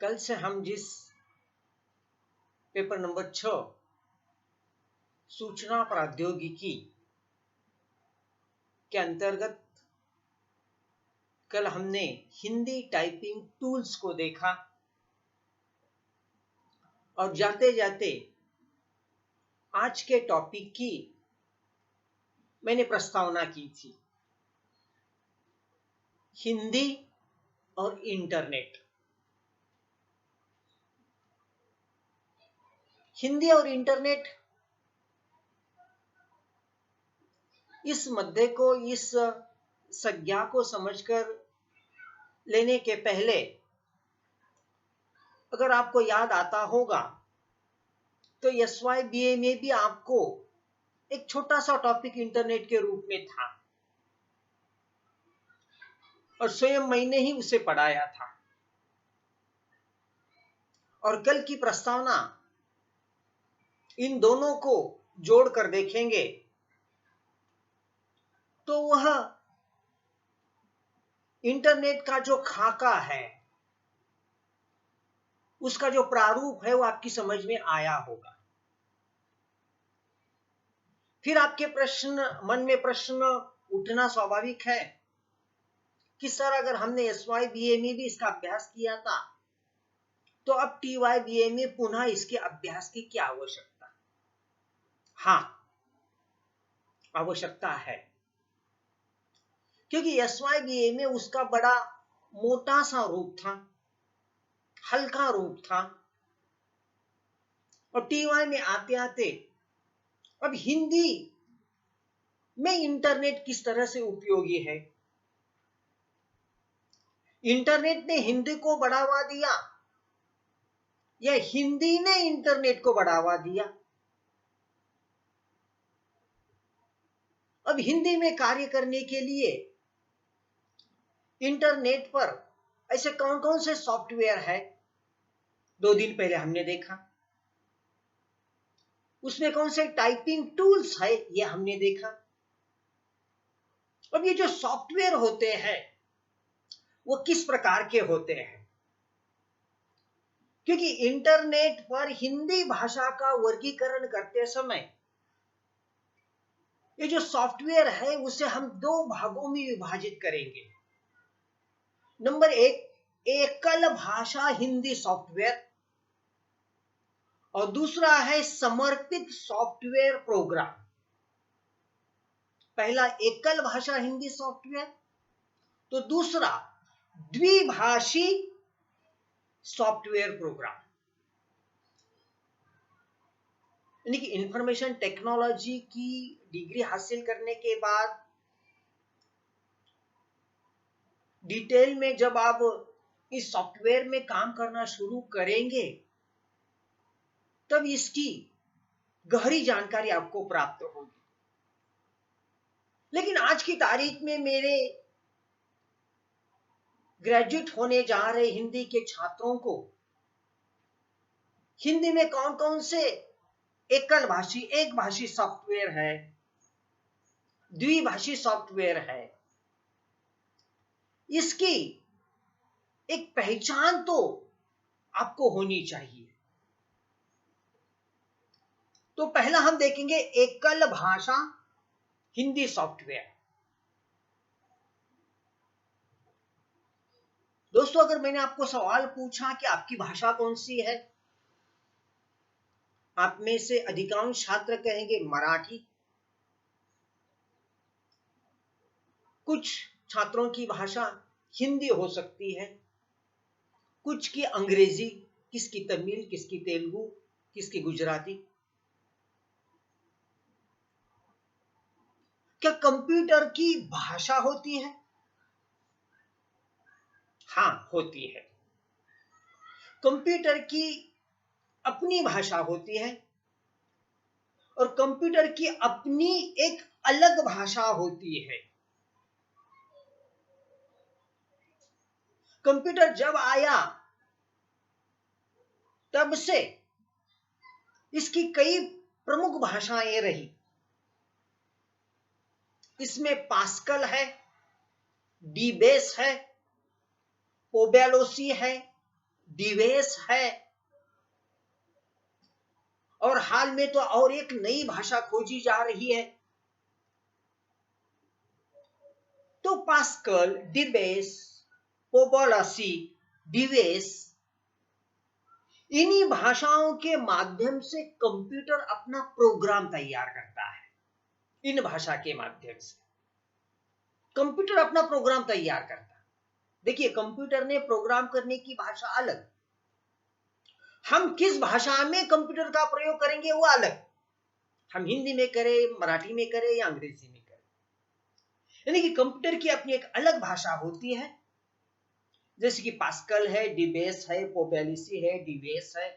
कल से हम जिस पेपर नंबर 6 सूचना प्रौद्योगिकी के अंतर्गत कल हमने हिंदी टाइपिंग टूल्स को देखा और जाते जाते आज के टॉपिक की मैंने प्रस्तावना की थी। हिंदी और इंटरनेट। हिंदी और इंटरनेट, इस मुद्दे को, इस संज्ञा को समझकर लेने के पहले अगर आपको याद आता होगा तो SYBA में भी आपको एक छोटा सा टॉपिक इंटरनेट के रूप में था और स्वयं मैंने ही उसे पढ़ाया था। और कल की प्रस्तावना इन दोनों को जोड़कर देखेंगे तो वह इंटरनेट का जो खाका है, उसका जो प्रारूप है, वो आपकी समझ में आया होगा। फिर आपके मन में प्रश्न उठना स्वाभाविक है कि सर, अगर हमने SYBA में भी इसका अभ्यास किया था तो अब TYBA में पुनः इसके अभ्यास की क्या आवश्यकता? हाँ, आवश्यकता है, क्योंकि SYBA में उसका बड़ा मोटा सा रूप था, हल्का रूप था, और TY में आते आते अब हिंदी में इंटरनेट किस तरह से उपयोगी है। इंटरनेट ने हिंदी को बढ़ावा दिया या हिंदी ने इंटरनेट को बढ़ावा दिया? अब हिंदी में कार्य करने के लिए इंटरनेट पर ऐसे कौन कौन से सॉफ्टवेयर है, 2 दिन पहले हमने देखा। उसमें कौन से टाइपिंग टूल्स है, ये हमने देखा। अब ये जो सॉफ्टवेयर होते हैं वो किस प्रकार के होते हैं? क्योंकि इंटरनेट पर हिंदी भाषा का वर्गीकरण करते समय ये जो सॉफ्टवेयर है उसे हम 2 भागों में विभाजित करेंगे। नंबर 1, एकल भाषा हिंदी सॉफ्टवेयर, और दूसरा है समर्पित सॉफ्टवेयर प्रोग्राम। पहला एकल भाषा हिंदी सॉफ्टवेयर, तो दूसरा द्विभाषी सॉफ्टवेयर प्रोग्राम। यानी कि इंफॉर्मेशन टेक्नोलॉजी की डिग्री हासिल करने के बाद डिटेल में जब आप इस सॉफ्टवेयर में काम करना शुरू करेंगे तब इसकी गहरी जानकारी आपको प्राप्त होगी। लेकिन आज की तारीख में मेरे ग्रेजुएट होने जा रहे हिंदी के छात्रों को हिंदी में कौन कौन से एकल भाषी, एक भाषी सॉफ्टवेयर है, द्विभाषी सॉफ्टवेयर है, इसकी एक पहचान तो आपको होनी चाहिए। तो पहला हम देखेंगे एकल भाषा हिंदी सॉफ्टवेयर। दोस्तों, अगर मैंने आपको सवाल पूछा कि आपकी भाषा कौन सी है, आप में से अधिकांश छात्र कहेंगे मराठी। कुछ छात्रों की भाषा हिंदी हो सकती है, कुछ की अंग्रेजी, किसकी तमिल, किसकी तेलुगु, किसकी गुजराती। क्या कंप्यूटर की भाषा होती है? हाँ, होती है। कंप्यूटर की अपनी भाषा होती है और कंप्यूटर की अपनी एक अलग भाषा होती है। कंप्यूटर जब आया तब से इसकी कई प्रमुख भाषाएं रही। इसमें पास्कल है, डीबेस है, पोबेलोसी है, डिवेस है, और हाल में तो और एक नई भाषा खोजी जा रही है। तो पास्कल, डिबेस, पोबोलासी, डिवेस, इन्हीं भाषाओं के माध्यम से कंप्यूटर अपना प्रोग्राम तैयार करता है। इन भाषा के माध्यम से कंप्यूटर अपना प्रोग्राम तैयार करता है। देखिए, कंप्यूटर ने प्रोग्राम करने की भाषा अलग, हम किस भाषा में कंप्यूटर का प्रयोग करेंगे वो अलग। हम हिंदी में करें, मराठी में करें या अंग्रेजी में करें, यानी कि कंप्यूटर की अपनी एक अलग भाषा होती है। जैसे कि पास्कल है, डिबेस है, पोबेलिसी है, डिवेस है,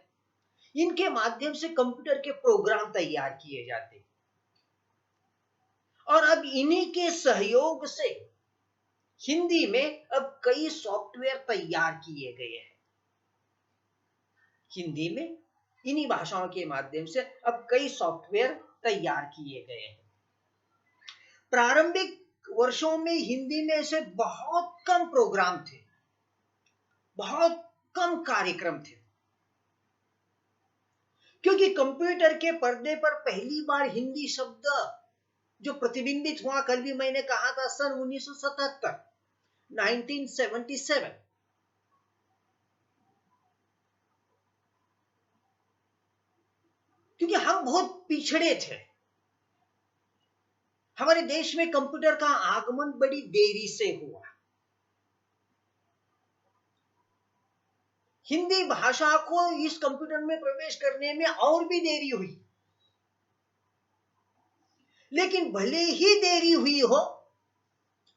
इनके माध्यम से कंप्यूटर के प्रोग्राम तैयार किए जाते हैं। और अब इन्हीं के सहयोग से हिंदी में अब कई सॉफ्टवेयर तैयार किए गए हैं। हिंदी में इन्हीं भाषाओं के माध्यम से अब कई सॉफ्टवेयर तैयार किए गए हैं। प्रारंभिक वर्षों में हिंदी में ऐसे बहुत कम प्रोग्राम थे, बहुत कम कार्यक्रम थे, क्योंकि कंप्यूटर के पर्दे पर पहली बार हिंदी शब्द जो प्रतिबिंबित हुआ, कल भी मैंने कहा था, सन 1977, 1977। क्योंकि हम बहुत पिछड़े थे, हमारे देश में कंप्यूटर का आगमन बड़ी देरी से हुआ। हिंदी भाषा को इस कंप्यूटर में प्रवेश करने में और भी देरी हुई, लेकिन भले ही देरी हुई हो,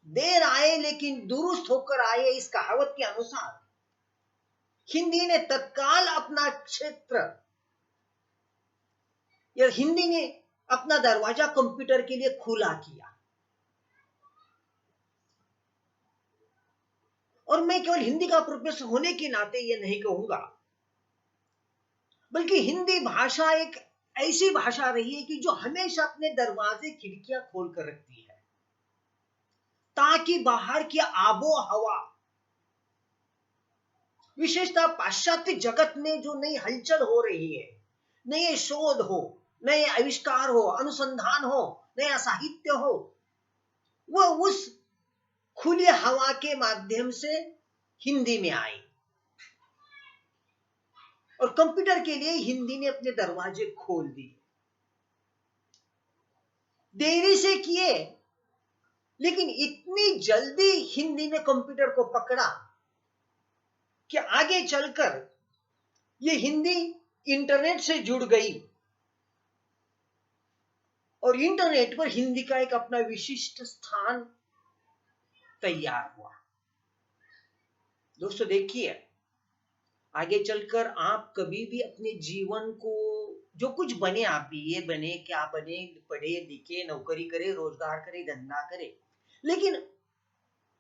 देर आए लेकिन दुरुस्त होकर आए, इस कहावत के अनुसार हिंदी ने तत्काल अपना क्षेत्र, या हिंदी ने अपना दरवाजा कंप्यूटर के लिए खुला किया। और मैं केवल हिंदी का प्रोफेसर होने के नाते ये नहीं कहूंगा, बल्कि हिंदी भाषा एक ऐसी भाषा रही है कि जो हमेशा अपने दरवाजे खिड़कियां खोल कर रखती है, ताकि बाहर की आबो हवा, विशेषतः पाश्चात्य जगत में जो नई हलचल हो रही है, नए शोध हो, नए आविष्कार हो, अनुसंधान हो, नया साहित्य हो, वह उस खुली हवा के माध्यम से हिंदी में आई। और कंप्यूटर के लिए हिंदी ने अपने दरवाजे खोल दिए। देरी से किए, लेकिन इतनी जल्दी हिंदी ने कंप्यूटर को पकड़ा कि आगे चलकर ये हिंदी इंटरनेट से जुड़ गई, और इंटरनेट पर हिंदी का एक अपना विशिष्ट स्थान तैयार हुआ। दोस्तों देखिए, आगे चलकर आप कभी भी अपने जीवन को, जो कुछ बने, आप बीए बने, क्या बने, पढ़े लिखे, नौकरी करे, रोजगार करे, धंधा करे, लेकिन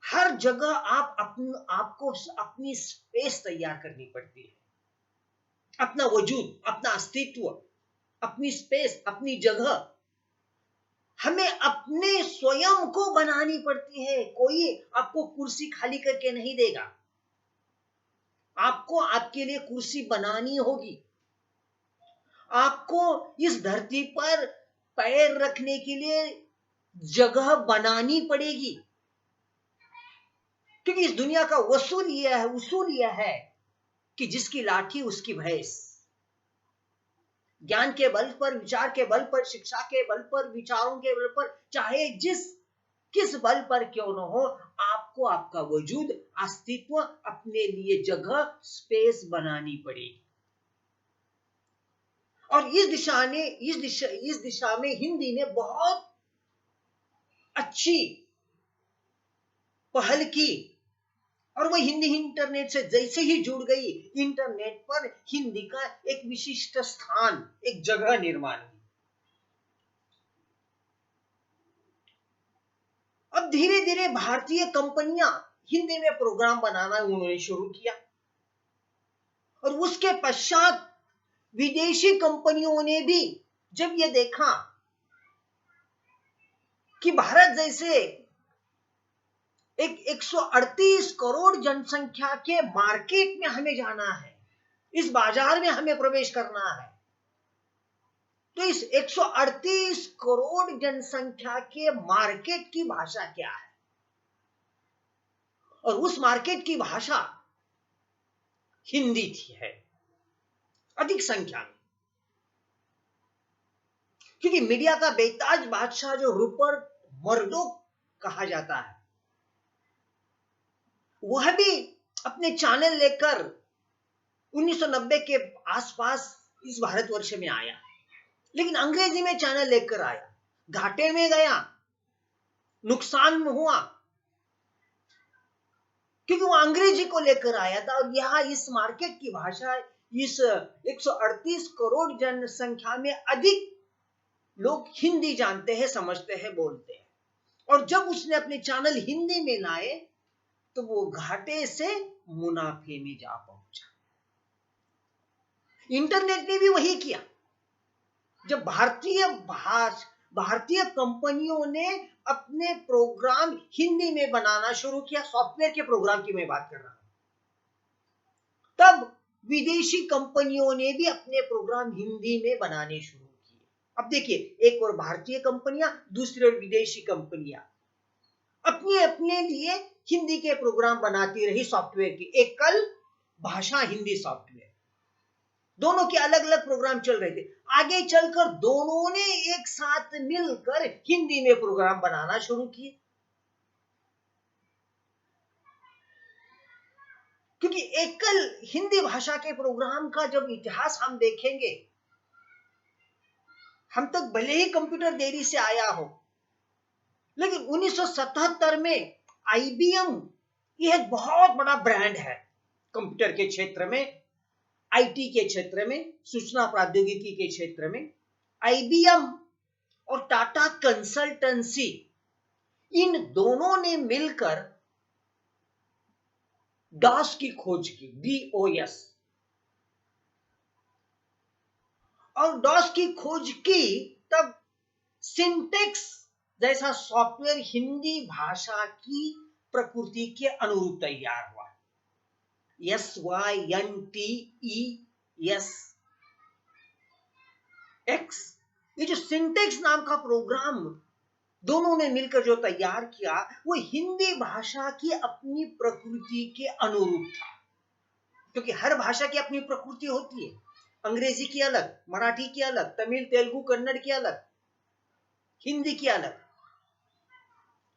हर जगह आपको अपनी स्पेस तैयार करनी पड़ती है, अपना वजूद, अपना अस्तित्व, अपनी स्पेस, अपनी जगह हमें अपने स्वयं को बनानी पड़ती है। कोई आपको कुर्सी खाली करके नहीं देगा, आपको आपके लिए कुर्सी बनानी होगी। आपको इस धरती पर पैर रखने के लिए जगह बनानी पड़ेगी, क्योंकि इस दुनिया का उसूल यह है कि जिसकी लाठी उसकी भैंस। ज्ञान के बल पर, विचार के बल पर, शिक्षा के बल पर, विचारों के बल पर, चाहे किस बल पर क्यों न हो, आपको आपका वजूद, अस्तित्व, अपने लिए जगह, स्पेस बनानी पड़ेगी। और इस दिशा में हिंदी ने बहुत अच्छी पहल की। और वो हिंदी इंटरनेट से जैसे ही जुड़ गई, इंटरनेट पर हिंदी का एक विशिष्ट स्थान, एक जगह निर्माण हुई। अब धीरे धीरे भारतीय कंपनियां हिंदी में प्रोग्राम बनाना उन्होंने शुरू किया, और उसके पश्चात विदेशी कंपनियों ने भी जब यह देखा कि भारत जैसे एक 138 करोड़ जनसंख्या के मार्केट में हमें जाना है, इस बाजार में हमें प्रवेश करना है। तो इस 138 करोड़ जनसंख्या के मार्केट की भाषा क्या है? और उस मार्केट की भाषा हिंदी थी है अधिक संख्या में, क्योंकि मीडिया का बेताज बादशाह जो रूपर्ट मर्डोक कहा जाता है, वह भी अपने चैनल लेकर 1990 के आसपास इस भारतवर्ष में आया, लेकिन अंग्रेजी में चैनल लेकर आया, घाटे में गया, नुकसान में हुआ, क्योंकि वो अंग्रेजी को लेकर आया था। और यहां इस मार्केट की भाषा, इस 138 करोड़ जनसंख्या में अधिक लोग हिंदी जानते हैं, समझते हैं, बोलते हैं। और जब उसने अपने चैनल हिंदी में लाए तो वो घाटे से मुनाफे में जा पहुंचा। इंटरनेट ने भी वही किया। जब भारतीय कंपनियों ने अपने प्रोग्राम हिंदी में बनाना शुरू किया, सॉफ्टवेयर के प्रोग्राम की मैं बात कर रहा हूं, तब विदेशी कंपनियों ने भी अपने प्रोग्राम हिंदी में बनाने शुरू किए। अब देखिए, एक और भारतीय कंपनियां, दूसरी ओर विदेशी कंपनियां अपने अपने लिए हिंदी के प्रोग्राम बनाती रही, सॉफ्टवेयर की एकल भाषा हिंदी सॉफ्टवेयर, दोनों के अलग अलग प्रोग्राम चल रहे थे। आगे चलकर दोनों ने एक साथ मिलकर हिंदी में प्रोग्राम बनाना शुरू किए, क्योंकि एकल हिंदी भाषा के प्रोग्राम का जब इतिहास हम देखेंगे, हम तक भले ही कंप्यूटर देरी से आया हो, लेकिन 1977 में आईबीएम, यह एक बहुत बड़ा ब्रांड है कंप्यूटर के क्षेत्र में, आईटी के क्षेत्र में, सूचना प्रौद्योगिकी के क्षेत्र में। आईबीएम और टाटा कंसल्टेंसी, इन दोनों ने मिलकर डॉस की खोज की, DOS, और डॉस की खोज की, तब सिंटेक्स जैसा सॉफ्टवेयर हिंदी भाषा की प्रकृति के अनुरूप तैयार हुआ। SYNTEX, ये जो सिंटेक्स नाम का प्रोग्राम दोनों ने मिलकर जो तैयार किया, वो हिंदी भाषा की अपनी प्रकृति के अनुरूप था, क्योंकि हर भाषा की अपनी प्रकृति होती है। अंग्रेजी की अलग, मराठी की अलग, तमिल, तेलुगु, कन्नड़ की अलग, हिंदी की अलग।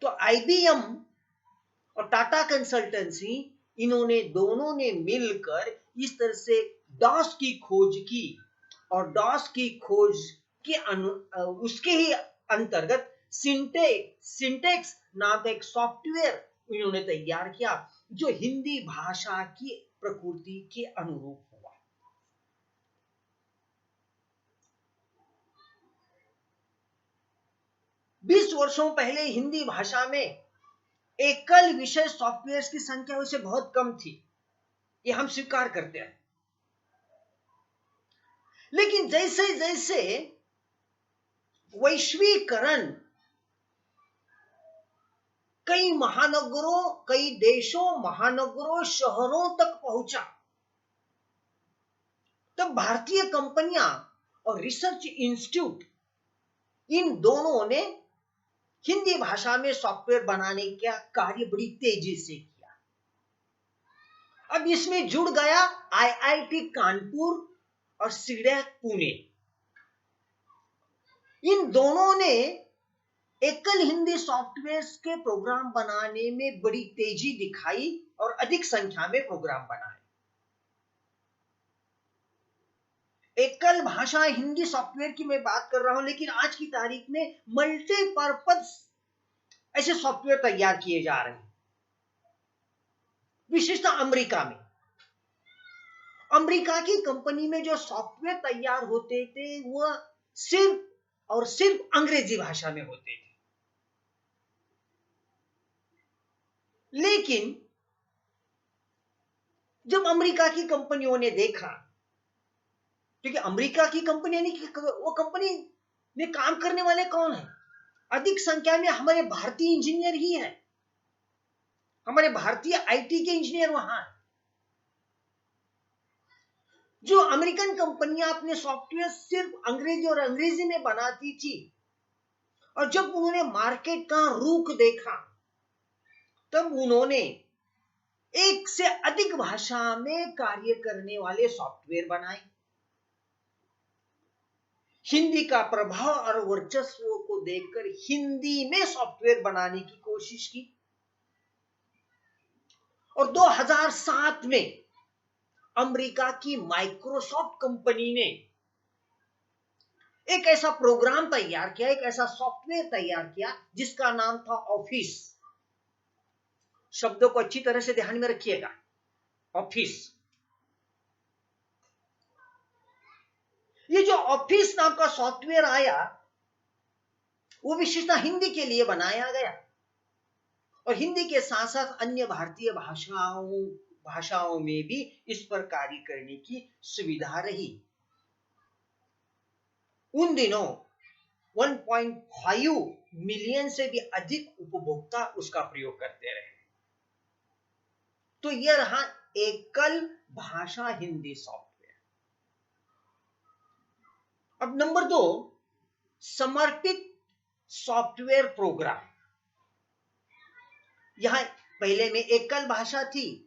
तो आईबीएम और टाटा कंसल्टेंसी, इन्होंने दोनों ने मिलकर इस तरह से डॉस की खोज की, और डॉस की खोज के उसके ही अंतर्गत सिंटेक्स नाम का एक सॉफ्टवेयर इन्होंने तैयार किया, जो हिंदी भाषा की प्रकृति के अनुरूप हुआ। बीस वर्षों पहले हिंदी भाषा में एकल विषय सॉफ्टवेयर की संख्या उससे बहुत कम थी, ये हम स्वीकार करते हैं। लेकिन जैसे जैसे वैश्वीकरण कई महानगरों, कई देशों, महानगरों, शहरों तक पहुंचा, तब भारतीय कंपनियां और रिसर्च इंस्टीट्यूट, इन दोनों ने हिंदी भाषा में सॉफ्टवेयर बनाने का कार्य बड़ी तेजी से किया। अब इसमें जुड़ गया आईआईटी कानपुर और सीडैक पुणे। इन दोनों ने एकल हिंदी सॉफ्टवेयर के प्रोग्राम बनाने में बड़ी तेजी दिखाई और अधिक संख्या में प्रोग्राम बनाए। एकल भाषा हिंदी सॉफ्टवेयर की मैं बात कर रहा हूं, लेकिन आज की तारीख में मल्टीपर्पज ऐसे सॉफ्टवेयर तैयार किए जा रहे हैं, विशेषतः अमेरिका में। अमेरिका की कंपनी में जो सॉफ्टवेयर तैयार होते थे, वह सिर्फ और सिर्फ अंग्रेजी भाषा में होते थे। लेकिन जब अमेरिका की कंपनियों ने देखा, क्योंकि अमेरिका की कंपनी नहीं, वो कंपनी में काम करने वाले कौन है, अधिक संख्या में हमारे भारतीय इंजीनियर ही हैं। हमारे भारतीय आईटी के इंजीनियर वहां हैं। जो अमेरिकन कंपनियां अपने सॉफ्टवेयर सिर्फ अंग्रेजी और अंग्रेजी में बनाती थी, और जब उन्होंने मार्केट का रुख देखा, तब उन्होंने एक से अधिक भाषा में कार्य करने वाले सॉफ्टवेयर बनाए। हिंदी का प्रभाव और वर्चस्व को देखकर हिंदी में सॉफ्टवेयर बनाने की कोशिश की, और 2007 में अमेरिका की माइक्रोसॉफ्ट कंपनी ने एक ऐसा प्रोग्राम तैयार किया, एक ऐसा सॉफ्टवेयर तैयार किया जिसका नाम था ऑफिस। शब्दों को अच्छी तरह से ध्यान में रखिएगा, ऑफिस। ये जो ऑफिस नाम का सॉफ्टवेयर आया, वो विशेषतः हिंदी के लिए बनाया गया, और हिंदी के साथ साथ अन्य भारतीय भाषाओं में भी इस पर कार्य करने की सुविधा रही। उन दिनों 1.5 मिलियन से भी अधिक उपभोक्ता उसका प्रयोग करते रहे। तो यह रहा एकल भाषा हिंदी सॉफ्टवेयर। अब नंबर 2, समर्पित सॉफ्टवेयर प्रोग्राम। यहां पहले में एकल भाषा थी,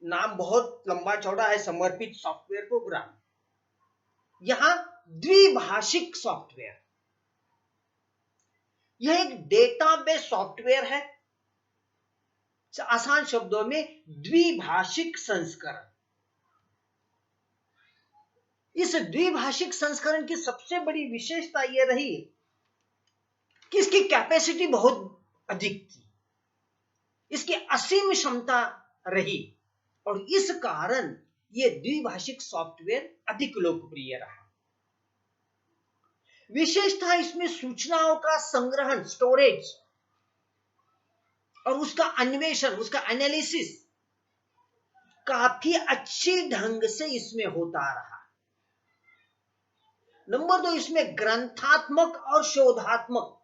नाम बहुत लंबा चौड़ा है, समर्पित सॉफ्टवेयर प्रोग्राम। यहां द्विभाषिक सॉफ्टवेयर, यह एक डेटाबेस सॉफ्टवेयर है, आसान शब्दों में द्विभाषिक संस्करण। इस द्विभाषिक संस्करण की सबसे बड़ी विशेषता यह रही कि इसकी कैपेसिटी बहुत अधिक थी, इसकी असीम क्षमता रही, और इस कारण यह द्विभाषिक सॉफ्टवेयर अधिक लोकप्रिय रहा। विशेषतः इसमें सूचनाओं का संग्रहण, स्टोरेज, और उसका अन्वेषण, उसका एनालिसिस काफी अच्छी ढंग से इसमें होता रहा। नंबर 2, इसमें ग्रंथात्मक और शोधात्मक,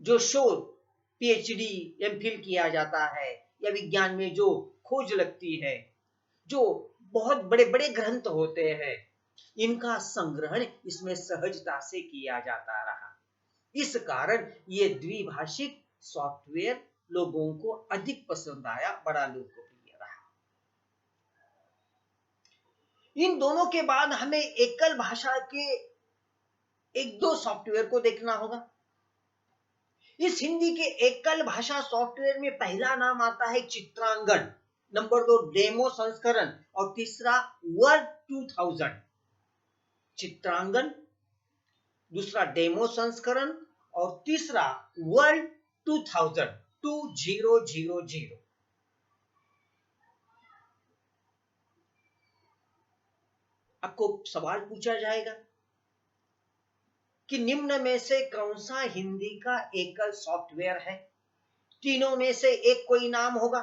जो शोध पीएचडी एमफिल किया जाता है, या विज्ञान में जो खोज लगती है, जो बहुत बड़े बड़े ग्रंथ होते हैं, इनका संग्रहण इसमें सहजता से किया जाता रहा। इस कारण ये द्विभाषिक सॉफ्टवेयर लोगों को अधिक पसंद आया, बड़ा लोकप्रिय रहा। इन दोनों के बाद हमें एकल भाषा के एक दो सॉफ्टवेयर को देखना होगा। इस हिंदी के एकल भाषा सॉफ्टवेयर में पहला नाम आता है चित्रांगन, नंबर 2 डेमो संस्करण, और तीसरा वर्ड 2000। चित्रांगन, दूसरा डेमो संस्करण, और तीसरा वर्ल्ड 2000। आपको सवाल पूछा जाएगा कि निम्न में से कौन सा हिंदी का एकल सॉफ्टवेयर है? तीनों में से एक कोई नाम होगा।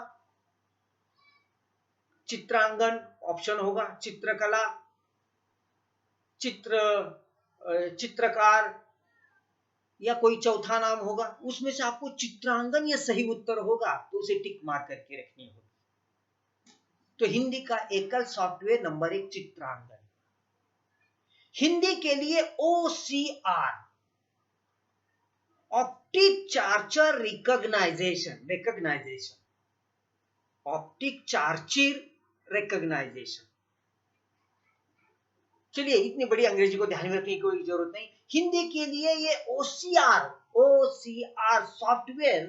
चित्रांगन ऑप्शन होगा, चित्रकला, चित्रकार, या कोई चौथा नाम होगा। उसमें से आपको चित्रांगन या सही उत्तर होगा तो उसे टिक मार करके रखनी होगी। तो हिंदी का एकल सॉफ्टवेयर नंबर 1 चित्रांगन। हिंदी के लिए OCR, optic character recognization, optic character recognization. चलिए, इतनी बड़ी अंग्रेजी को ध्यान में रखने की कोई जरूरत नहीं। हिंदी के लिए ये OCR सॉफ्टवेयर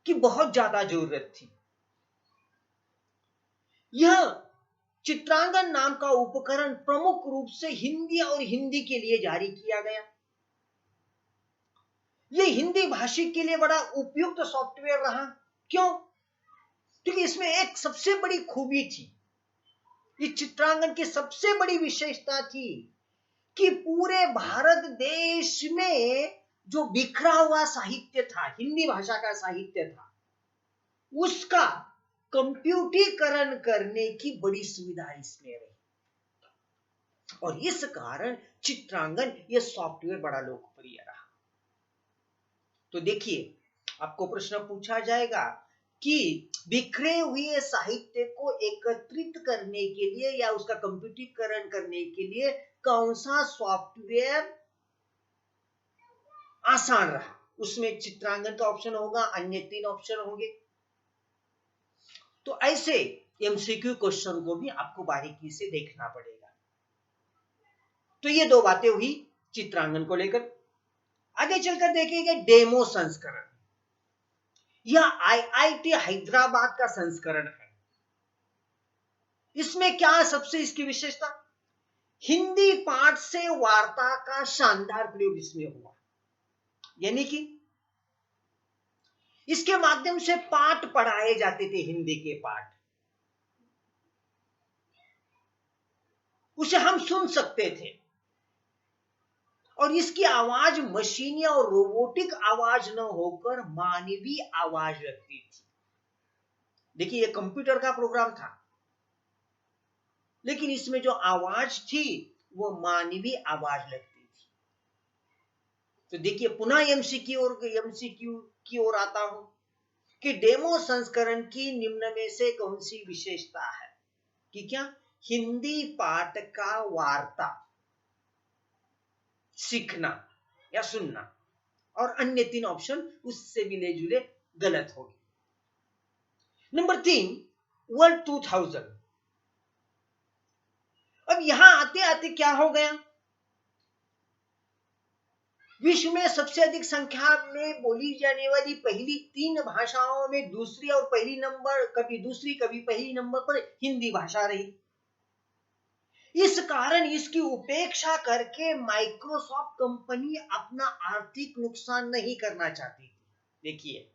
की बहुत ज्यादा जरूरत थी। यह चित्रांगन नाम का उपकरण प्रमुख रूप से हिंदी और हिंदी के लिए जारी किया गया। यह हिंदी भाषी के लिए बड़ा उपयुक्त सॉफ्टवेयर रहा। क्यों? क्योंकि इसमें एक सबसे बड़ी खूबी थी, इस चित्रांगन की सबसे बड़ी विशेषता थी कि पूरे भारत देश में जो बिखरा हुआ साहित्य था, हिंदी भाषा का साहित्य था, उसका कंप्यूटरीकरण करने की बड़ी सुविधा इसमें रही, और इस कारण चित्रांगन यह सॉफ्टवेयर बड़ा लोकप्रिय रहा। तो देखिए, आपको प्रश्न पूछा जाएगा कि बिखरे हुए साहित्य को एकत्रित करने के लिए या उसका कंप्यूटरीकरण करने के लिए कौन सा सॉफ्टवेयर आसान रहा। उसमें चित्रांकन का ऑप्शन होगा, अन्य 3 ऑप्शन होंगे। तो ऐसे एमसीक्यू क्वेश्चन को भी आपको बारीकी से देखना पड़ेगा। तो ये 2 बातें हुई चित्रांकन को लेकर। आगे चलकर देखेंगे डेमो संस्करण। यह आईआईटी हैदराबाद का संस्करण है। इसमें क्या सबसे इसकी विशेषता, हिंदी पाठ से वार्ता का शानदार प्रयोग इसमें हुआ। यानी कि इसके माध्यम से पाठ पढ़ाए जाते थे, हिंदी के पाठ, उसे हम सुन सकते थे और इसकी आवाज मशीनी और रोबोटिक आवाज न होकर मानवीय आवाज लगती थी। देखिए, यह कंप्यूटर का प्रोग्राम था, लेकिन इसमें जो आवाज थी वो मानवीय आवाज लगती थी। तो देखिए, पुनः एमसीक्यू की ओर आता हूं कि डेमो संस्करण की निम्न में से कौन सी विशेषता है कि क्या हिंदी पाठ का वार्ता सीखना या सुनना, और अन्य 3 ऑप्शन उससे मिले जुले गलत होंगे। Number 3, world 2000। अब यहां आते आते क्या हो गया, विश्व में सबसे अधिक संख्या में बोली जाने वाली पहली 3 भाषाओं में दूसरी और पहली नंबर, कभी दूसरी कभी पहली नंबर पर हिंदी भाषा रही। इस कारण इसकी उपेक्षा करके माइक्रोसॉफ्ट कंपनी अपना आर्थिक नुकसान नहीं करना चाहती थी। देखिए,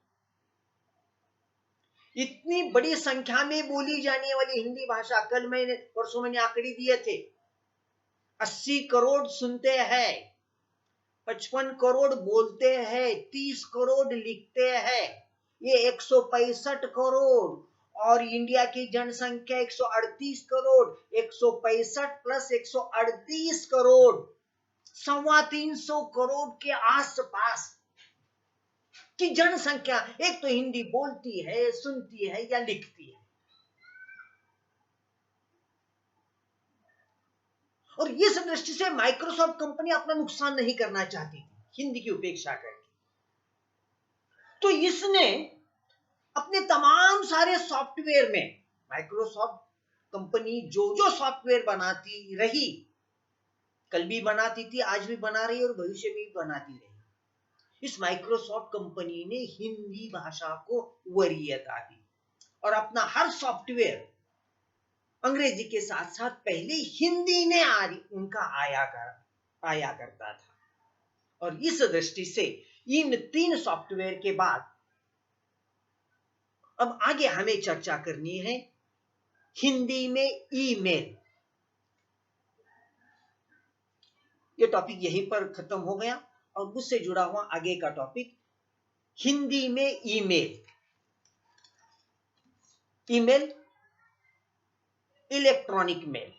इतनी बड़ी संख्या में बोली जाने वाली हिंदी भाषा, कल परसों मैंने आंकड़े दिए थे, 80 करोड़ सुनते हैं, 55 करोड़ बोलते हैं, 30 करोड़ लिखते हैं, ये 165 करोड़, और इंडिया की जनसंख्या 138 करोड़, 165 प्लस 138 करोड़, 325 करोड़ के आसपास की जनसंख्या एक तो हिंदी बोलती है, सुनती है या लिखती है। और इस दृष्टि से माइक्रोसॉफ्ट कंपनी अपना नुकसान नहीं करना चाहती थी, हिंदी की उपेक्षा करके। तो इसने अपने तमाम सारे सॉफ्टवेयर में, माइक्रोसॉफ्ट कंपनी जो जो सॉफ्टवेयर बनाती रही, कल भी बनाती थी, आज भी बना रही और भविष्य में भी बनाती रही, इस माइक्रोसॉफ्ट कंपनी ने हिंदी भाषा को वरीयता दी और अपना हर सॉफ्टवेयर अंग्रेजी के साथ साथ पहले हिंदी में उनका आया करता था। और इस दृष्टि से इन 3 सॉफ्टवेयर के बाद अब आगे हमें चर्चा करनी है हिंदी में ईमेल। ये टॉपिक यहीं पर खत्म हो गया और उससे जुड़ा हुआ आगे का टॉपिक हिंदी में email. Email, electronic mail.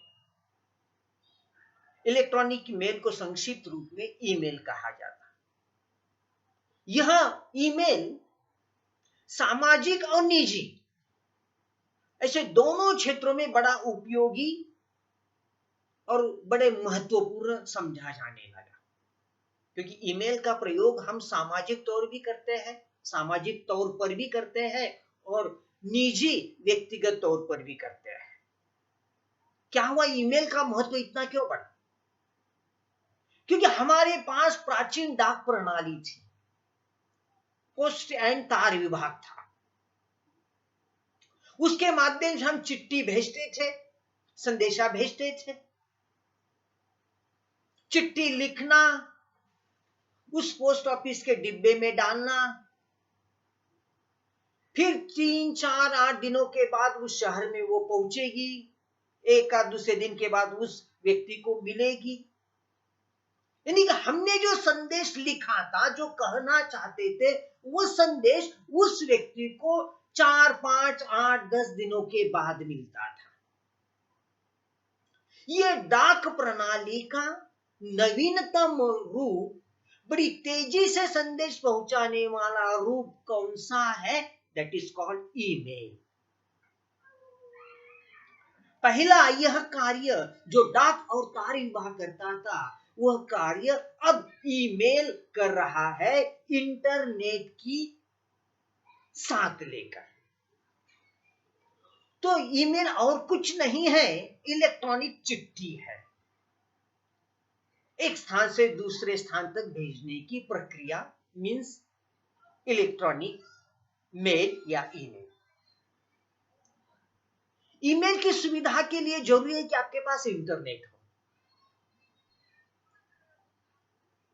Electronic mail को संक्षिप्त रूप में ईमेल कहा जाता है। यह ईमेल सामाजिक और निजी, ऐसे दोनों क्षेत्रों में बड़ा उपयोगी और बड़े महत्वपूर्ण समझा जाने लगा, क्योंकि ईमेल का प्रयोग हम सामाजिक तौर भी करते हैं, सामाजिक तौर पर भी करते हैं और निजी व्यक्तिगत तौर पर भी करते हैं। क्या हुआ, ईमेल का महत्व इतना क्यों बढ़ा? क्योंकि हमारे पास प्राचीन डाक प्रणाली थी, पोस्ट एंड तार विभाग था, उसके माध्यम से हम चिट्ठी भेजते थे, संदेशा भेजते थे। चिट्ठी लिखना, उस पोस्ट ऑफिस के डिब्बे में डालना, फिर 3, 4, 8 दिनों के बाद उस शहर में वो पहुंचेगी, एक या दूसरे दिन के बाद उस व्यक्ति को मिलेगी। यानी कि हमने जो संदेश लिखा था, जो कहना चाहते थे, वो संदेश उस व्यक्ति को 4, 5, 8, 10 दिनों के बाद मिलता था। यह डाक प्रणाली का नवीनतम रूप बड़ी तेजी से संदेश पहुंचाने वाला रूप कौन सा है? That is called email. पहला यह कार्य जो डाक और तार विभाग करता था, वह कार्य अब ईमेल कर रहा है, इंटरनेट की साथ लेकर। तो ईमेल और कुछ नहीं है, इलेक्ट्रॉनिक चिट्ठी है, एक स्थान से दूसरे स्थान तक भेजने की प्रक्रिया, मीन्स इलेक्ट्रॉनिक मेल या ईमेल। ईमेल की सुविधा के लिए जरूरी है कि आपके पास इंटरनेट हो।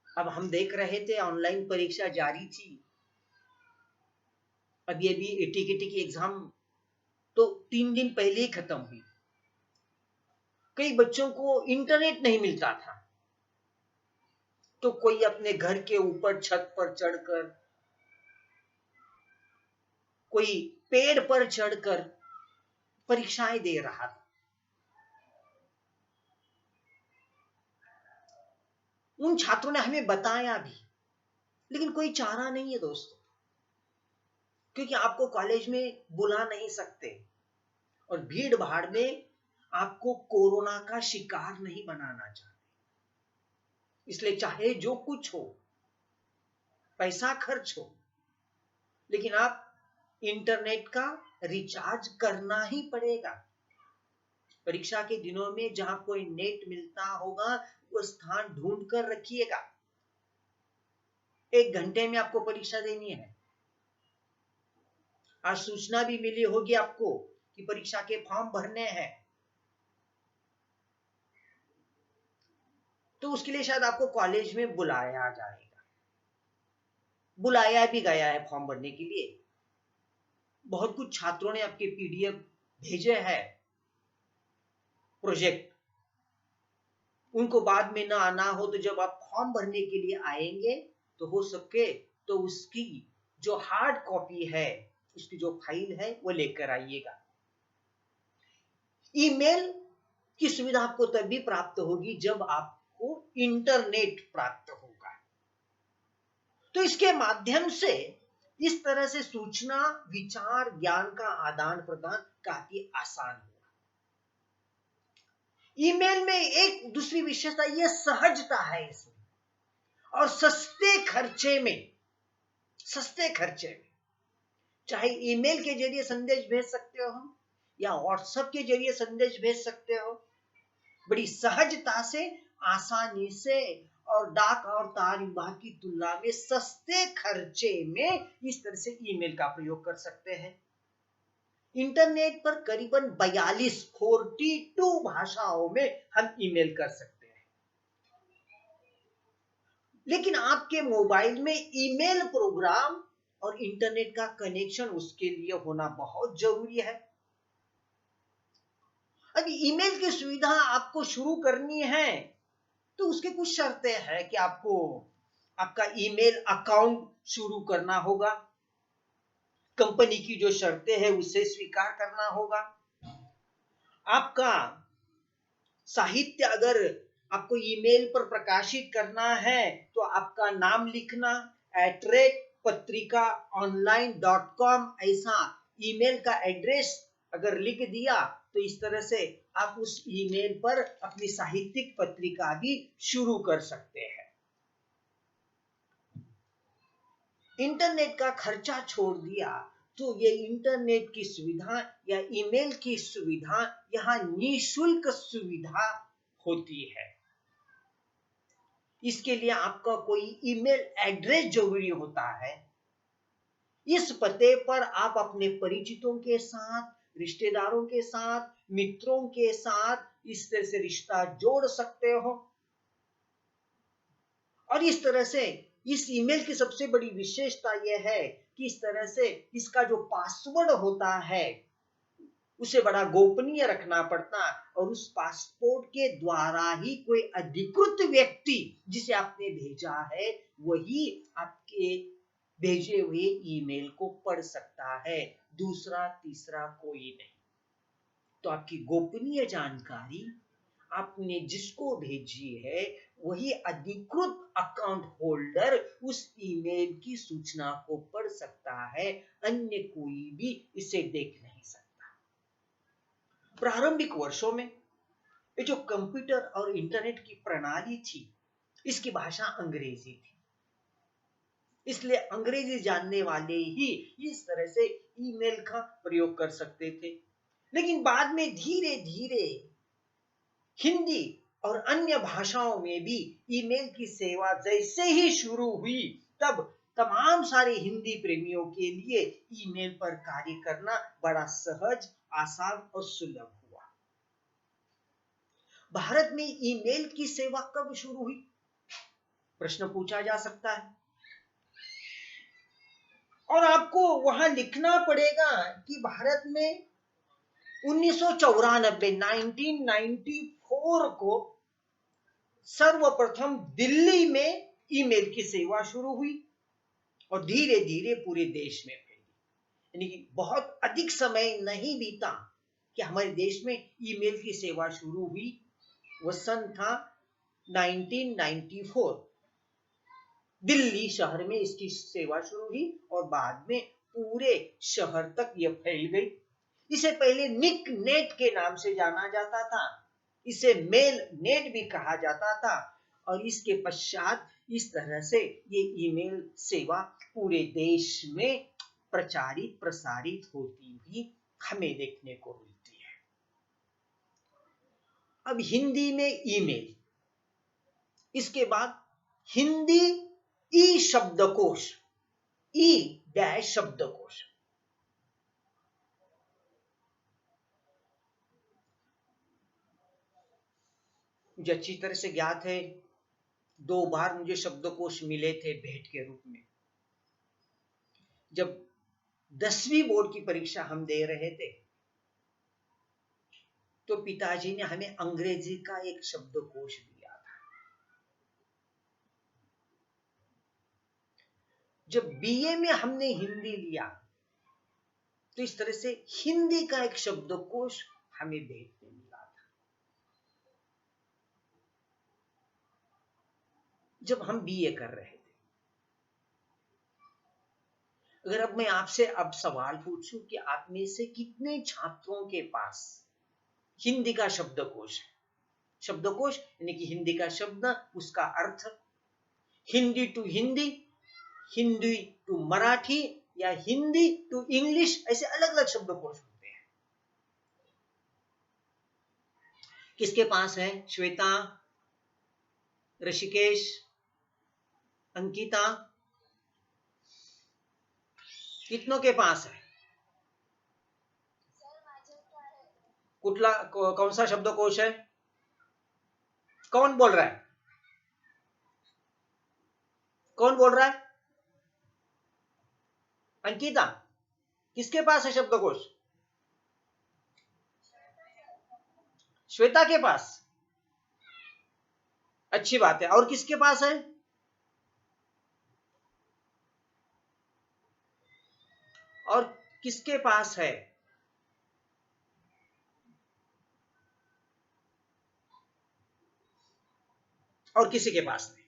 अब हम देख रहे थे ऑनलाइन परीक्षा जारी थी, अब ये भी टीकेटी की एग्जाम तो 3 दिन पहले ही खत्म हुई। कई बच्चों को इंटरनेट नहीं मिलता था, तो कोई अपने घर के ऊपर छत पर चढ़कर, कोई पेड़ पर चढ़कर परीक्षाएं दे रहा था। उन छात्रों ने हमें बताया भी, लेकिन कोई चारा नहीं है दोस्तों, क्योंकि आपको कॉलेज में बुला नहीं सकते और भीड़ भाड़ में आपको कोरोना का शिकार नहीं बनाना चाहते। इसलिए चाहे जो कुछ हो, पैसा खर्च हो, लेकिन आप इंटरनेट का रिचार्ज करना ही पड़ेगा। परीक्षा के दिनों में जहां कोई नेट मिलता होगा, वो स्थान ढूंढ कर रखिएगा। 1 घंटे में आपको परीक्षा देनी है। आज सूचना भी मिली होगी आपको कि परीक्षा के फॉर्म भरने हैं, तो उसके लिए शायद आपको कॉलेज में बुलाया जाएगा। बुलाया भी गया है फॉर्म भरने के लिए। बहुत कुछ छात्रों ने आपके पीडीएफ भेजे हैं, प्रोजेक्ट। उनको बाद में ना आना हो, तो जब आप फॉर्म भरने के लिए आएंगे, तो हो सके तो उसकी जो हार्ड कॉपी है, उसकी जो फाइल है, वो लेकर आइएगा। ईमेल की सुविधा आपको तभी प्राप्त होगी जब आपको इंटरनेट प्राप्त होगा। तो इसके माध्यम से इस तरह से सूचना, विचार, ज्ञान का आदान प्रदान काफी आसान होगा। ईमेल में एक दूसरी विशेषता यह सहजता है इसमें, और सस्ते खर्चे में, चाहे ईमेल के जरिए संदेश भेज सकते हो या व्हाट्सएप के जरिए संदेश भेज सकते हो, बड़ी सहजता से, आसानी से, और डाक और तार विभाग की तुलना में सस्ते खर्चे में इस तरह से ईमेल का प्रयोग कर सकते हैं। इंटरनेट पर करीबन 42 भाषाओं में हम ईमेल कर सकते हैं, लेकिन आपके मोबाइल में ईमेल प्रोग्राम और इंटरनेट का कनेक्शन उसके लिए होना बहुत जरूरी है। अब ईमेल की सुविधा आपको शुरू करनी है, तो उसके कुछ शर्तें हैं कि आपको आपका ईमेल अकाउंट शुरू करना होगा, कंपनी की जो शर्तें हैं उसे स्वीकार करना होगा। आपका साहित्य अगर आपको ईमेल पर प्रकाशित करना है, तो आपका नाम लिखना, @पत्रिका online.com ऐसा ईमेल का एड्रेस अगर लिख दिया, तो इस तरह से आप उस ईमेल पर अपनी साहित्यिक पत्रिका भी शुरू कर सकते हैं। इंटरनेट का खर्चा छोड़ दिया, तो ये इंटरनेट की सुविधा या ईमेल की सुविधा यहाँ निःशुल्क सुविधा होती है। इसके लिए आपका कोई ईमेल एड्रेस जरूरी होता है। इस पते पर आप अपने परिचितों के साथ, रिश्तेदारों के साथ, मित्रों के साथ इस तरह से रिश्ता जोड़ सकते हो। और इस तरह से इस ईमेल की सबसे बड़ी विशेषता यह है कि इस तरह से इसका जो पासवर्ड होता है उसे बड़ा गोपनीय रखना पड़ता, और उस पासपोर्ट के द्वारा ही कोई अधिकृत व्यक्ति जिसे आपने भेजा है वही आपके भेजे हुए ईमेल को पढ़ सकता है, दूसरा तीसरा कोई नहीं। तो आपकी गोपनीय जानकारी आपने जिसको भेजी है वही अधिकृत अकाउंट होल्डर उस ईमेल की सूचना को पढ़ सकता है, अन्य कोई भी इसे देख नहीं सकता। प्रारंभिक वर्षों में ये जो कंप्यूटर और इंटरनेट की प्रणाली थी, इसकी भाषा अंग्रेजी थी, इसलिए अंग्रेजी जानने वाले ही इस तरह से ईमेल का प्रयोग कर सकते थे। लेकिन बाद में धीरे धीरे हिंदी और अन्य भाषाओं में भी ईमेल की सेवा जैसे ही शुरू हुई, तब तमाम सारे हिंदी प्रेमियों के लिए ईमेल पर कार्य करना बड़ा सहज, आसान और सुलभ हुआ। भारत में ईमेल की सेवा कब शुरू हुई, प्रश्न पूछा जा सकता है। और आपको वहां लिखना पड़ेगा कि भारत में 1994 को सर्वप्रथम दिल्ली में ईमेल की सेवा शुरू हुई और धीरे धीरे पूरे देश में फैली। यानी कि बहुत अधिक समय नहीं बीता कि हमारे देश में ईमेल की सेवा शुरू हुई। वह सन था 1994। दिल्ली शहर में इसकी सेवा शुरू हुई और बाद में पूरे शहर तक यह फैल गई। इसे पहले निक नेट के नाम से जाना जाता था, इसे मेल नेट भी कहा जाता था, और इसके पश्चात इस तरह से ये ईमेल सेवा पूरे देश में प्रचारित प्रसारित होती हुई हमें देखने को मिलती है। अब हिंदी में ईमेल, इसके बाद हिंदी ई शब्दकोश, ई डैश शब्दकोश। मुझे अच्छी तरह से ज्ञात है, 2 बार मुझे शब्दकोश मिले थे भेंट के रूप में। जब 10वीं बोर्ड की परीक्षा हम दे रहे थे तो पिताजी ने हमें अंग्रेजी का एक शब्दकोश दिया था। जब बीए में हमने हिंदी लिया तो इस तरह से हिंदी का एक शब्दकोश हमें भेंट में मिला था। जब हम बीए कर रहे थे, अगर अब मैं आपसे अब सवाल पूछूं कि आप में से कितने छात्रों के पास हिंदी का शब्दकोश है। शब्दकोश यानी कि हिंदी का शब्द, उसका अर्थ, हिंदी टू हिंदी, हिंदी टू मराठी या हिंदी टू इंग्लिश, ऐसे अलग अलग शब्दकोश होते हैं। किसके पास है? श्वेता, ऋषिकेश, अंकिता, कितनों के पास है? कुठला कौन सा शब्दकोश है? कौन बोल रहा है? कौन बोल रहा है? अंकिता, किसके पास है शब्दकोश? श्वेता के पास। अच्छी बात है। और किसके पास है? और किसके पास है? और किसी के पास नहीं।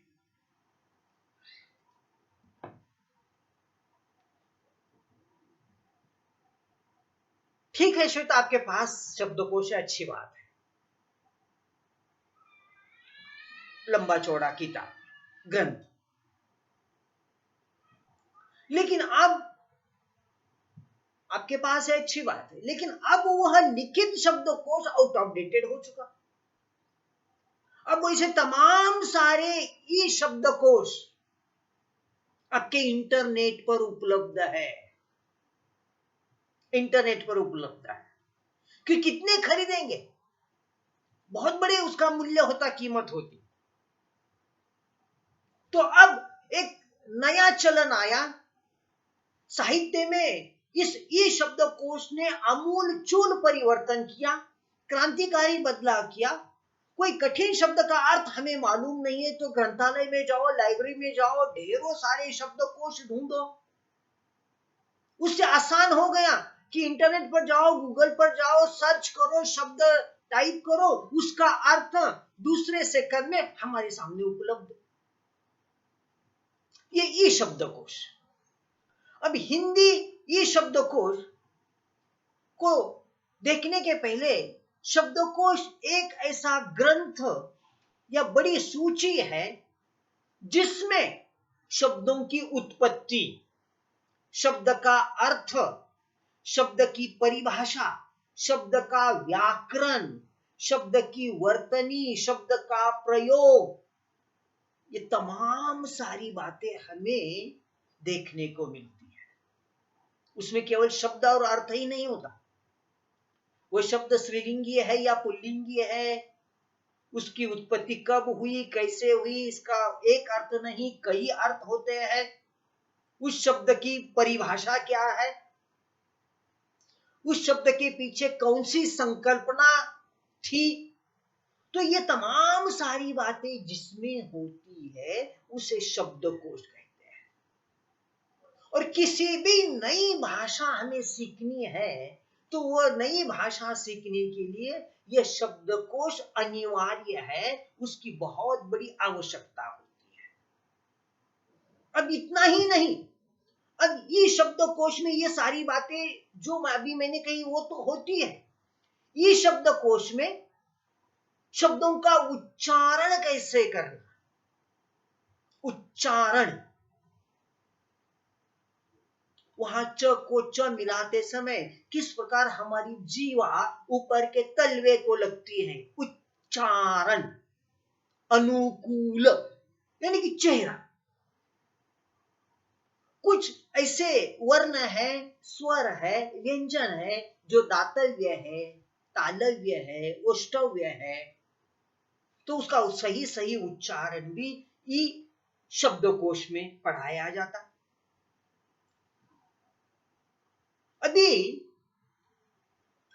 ठीक है श्वेता, आपके पास शब्दकोश है, अच्छी बात है। लंबा चौड़ा किताब, ग्रंथ। लेकिन अब आपके पास है, अच्छी बात है, लेकिन अब वह लिखित शब्दकोश आउट ऑफ डेटेड हो चुका। अब इसे तमाम सारे ई शब्दकोश आपके इंटरनेट पर उपलब्ध है। इंटरनेट पर उपलब्ध है कि कितने खरीदेंगे, बहुत बड़े उसका मूल्य होता, कीमत होती। तो अब एक नया चलन आया साहित्य में, इस ई शब्दकोश ने आमूलचूल परिवर्तन किया, क्रांतिकारी बदलाव किया। कोई कठिन शब्द का अर्थ हमें मालूम नहीं है तो ग्रंथालय में जाओ, लाइब्रेरी में जाओ, ढेरों सारे शब्दकोश ढूंढो। उससे आसान हो गया कि इंटरनेट पर जाओ, गूगल पर जाओ, सर्च करो, शब्द टाइप करो, उसका अर्थ दूसरे सेकंड में हमारे सामने उपलब्ध। ये ई शब्दकोश। अब हिंदी ई शब्दकोश को देखने के पहले शब्दकोश एक ऐसा ग्रंथ या बड़ी सूची है जिसमें शब्दों की उत्पत्ति, शब्द का अर्थ, शब्द की परिभाषा, शब्द का व्याकरण, शब्द की वर्तनी, शब्द का प्रयोग, ये तमाम सारी बातें हमें देखने को मिलती है। उसमें केवल शब्द और अर्थ ही नहीं होता। वो शब्द स्त्रीलिंगी है या पुल्लिंगी है, उसकी उत्पत्ति कब हुई, कैसे हुई, इसका एक अर्थ नहीं कई अर्थ होते हैं। उस शब्द की परिभाषा क्या है, उस शब्द के पीछे कौन सी संकल्पना थी। तो ये तमाम सारी बातें जिसमें होती है उसे शब्दकोश कहते हैं। और किसी भी नई भाषा हमें सीखनी है तो वह नई भाषा सीखने के लिए यह शब्दकोश अनिवार्य है, उसकी बहुत बड़ी आवश्यकता होती है। अब इतना ही नहीं, अब ये शब्दकोश में ये सारी बातें जो अभी मैंने कही वो तो होती है। ये शब्दकोश में शब्दों का उच्चारण कैसे करना, उच्चारण, वहां च को च मिलाते समय किस प्रकार हमारी जीवा ऊपर के तलवे को लगती है, उच्चारण, अनुकूल यानी कि चेहरा। कुछ ऐसे वर्ण है, स्वर है, व्यंजन है जो दातव्य है, तालव्य है, ओष्ठव्य है, तो उसका सही सही उच्चारण भी ई शब्दकोश में पढ़ाया जाता। अभी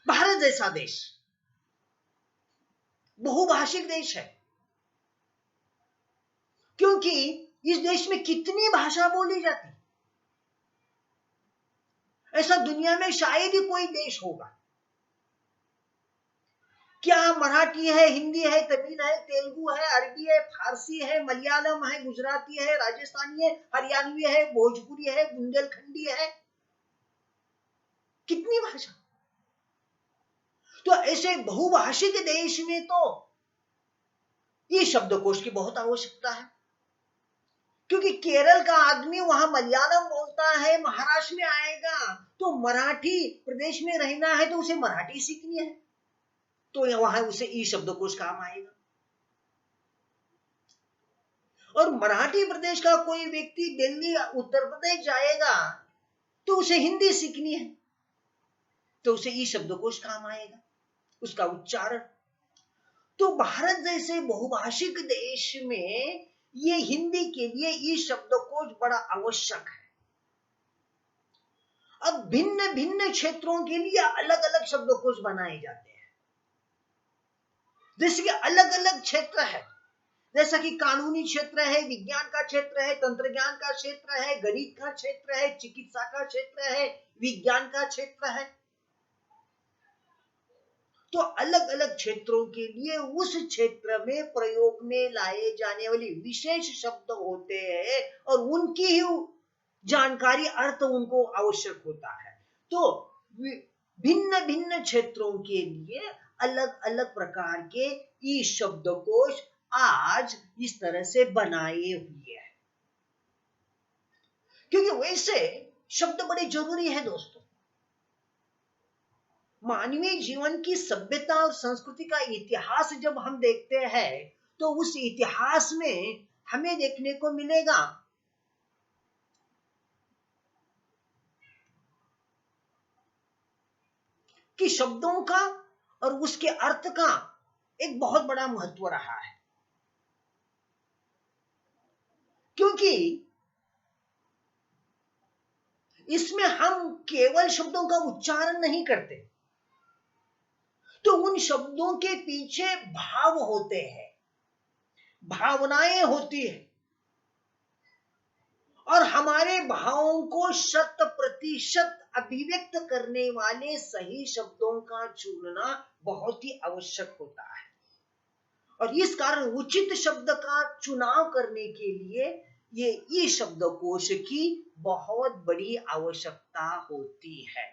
भारत जैसा देश बहुभाषिक देश है, क्योंकि इस देश में कितनी भाषा बोली जाती, ऐसा दुनिया में शायद ही कोई देश होगा। क्या मराठी है, हिंदी है, तमिल है, तेलुगु है, अरबी है, फारसी है, मलयालम है, गुजराती है, राजस्थानी है, हरियाणवी है, भोजपुरी है, बुंदेलखंडी है, कितनी भाषा। तो ऐसे बहुभाषिक देश में तो ये शब्दकोश की बहुत आवश्यकता है, क्योंकि केरल का आदमी वहां मलयालम बोलता है, महाराष्ट्र में आएगा तो मराठी प्रदेश में रहना है तो उसे मराठी सीखनी है, तो वहां उसे ई शब्दकोश काम आएगा। और मराठी प्रदेश का कोई व्यक्ति दिल्ली उत्तर प्रदेश जाएगा तो उसे हिंदी सीखनी है, तो उसे ई शब्दकोश काम आएगा, उसका उच्चारण। तो भारत जैसे बहुभाषिक देश में ये हिंदी के लिए ई शब्दकोश बड़ा आवश्यक है। अब भिन्न भिन्न क्षेत्रों के लिए अलग अलग शब्दकोश बनाए जाते हैं, जैसे कि अलग अलग क्षेत्र है, जैसा कि कानूनी क्षेत्र है, विज्ञान का क्षेत्र है, तंत्रज्ञान का क्षेत्र है, गणित का क्षेत्र है, चिकित्सा का क्षेत्र है, विज्ञान का क्षेत्र है। तो अलग अलग क्षेत्रों के लिए उस क्षेत्र में प्रयोग में लाए जाने वाले विशेष शब्द होते हैं और उनकी ही जानकारी, अर्थ उनको आवश्यक होता है। तो भिन्न भिन्न क्षेत्रों के लिए अलग अलग प्रकार के ई शब्दकोश आज इस तरह से बनाए हुए हैं, क्योंकि वैसे शब्द बड़े जरूरी है दोस्तों। मानवीय जीवन की सभ्यता और संस्कृति का इतिहास जब हम देखते हैं तो उस इतिहास में हमें देखने को मिलेगा कि शब्दों का और उसके अर्थ का एक बहुत बड़ा महत्व रहा है, क्योंकि इसमें हम केवल शब्दों का उच्चारण नहीं करते, तो उन शब्दों के पीछे भाव होते हैं, भावनाएं होती है, और हमारे भावों को 100% अभिव्यक्त करने वाले सही शब्दों का चुनना बहुत ही आवश्यक होता है और इस कारण उचित शब्द का चुनाव करने के लिए ये शब्दकोश की बहुत बड़ी आवश्यकता होती है।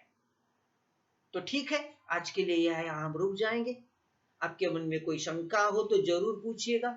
तो ठीक है, आज के लिए यह यहाँ हम रुक जाएंगे। आपके मन में कोई शंका हो तो जरूर पूछिएगा।